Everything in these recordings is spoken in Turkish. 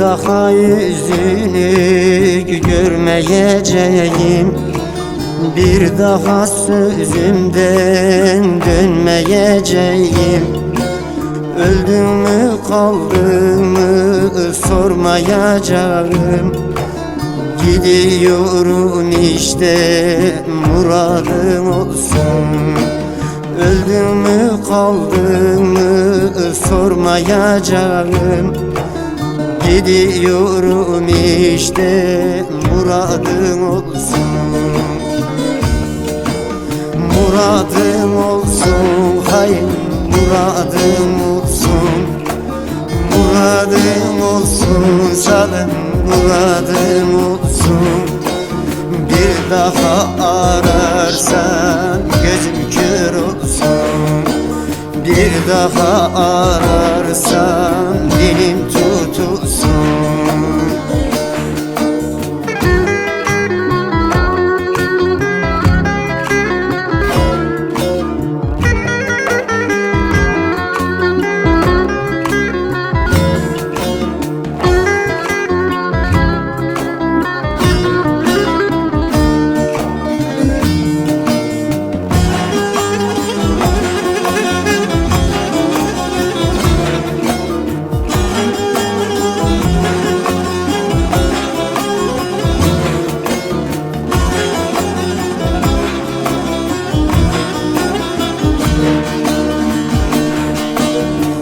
daha yüzünü görmeyeceğim, bir daha sözümden dönmeyeceğim. Öldüm mü kaldım mı sormayacağım. Gidiyorum işte muradım olsun. Öldüm mü kaldım mı sormayacağım. Gidiyorum işte muradım olsun. Muradım olsun, hayır muradım olsun. Muradım olsun, canım muradım olsun. Bir daha ararsan gözüm kör olsun. Bir daha ararsan dilim tutulsun.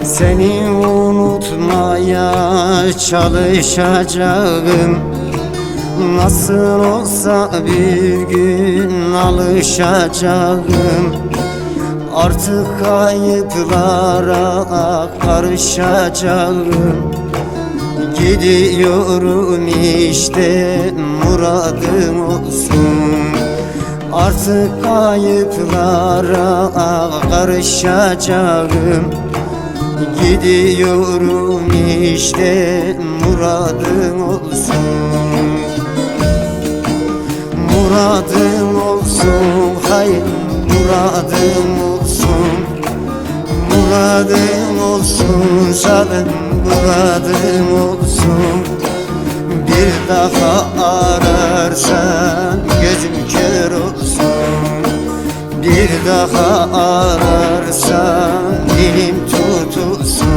Seni unutmaya çalışacağım. Nasıl olsa bir gün alışacağım. Artık kayıplara karışacağım. Gidiyorum işte muradım olsun. Artık kayıplara karışacağım. Gidiyorum işte muradım olsun. Muradım olsun, hayır muradım olsun. Muradım olsun, canım muradım olsun. Bir daha ararsan gözüm kör olsun. Bir daha ararsan dilim tutulsun.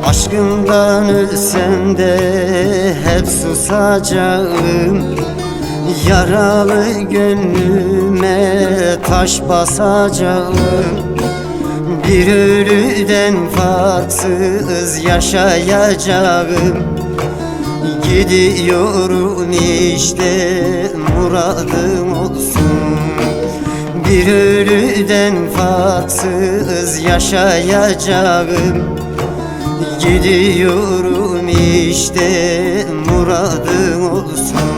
Aşkından ölsem de hep susacağım. Yaralı gönlüme taş basacağım. Bir ölüden farksız yaşayacağım. Gidiyorum işte muradım olsun. Bir ölüden farksız yaşayacağım. Gidiyorum işte muradım olsun.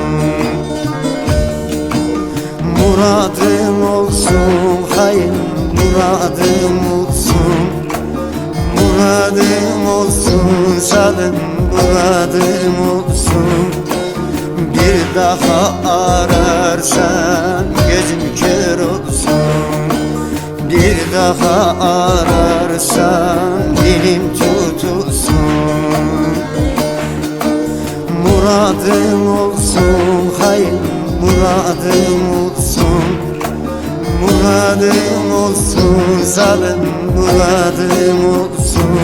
Muradım olsun, hayır muradım olsun. Muradım olsun, canım muradım olsun. Bir daha ararsan gözüm kör olsun. Bir daha ararsan dilim tutulsun. Muradım olsun, hayır muradım olsun. Muradım olsun, zalim muradım olsun.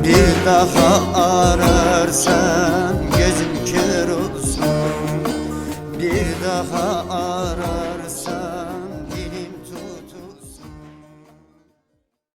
Bir daha ararsan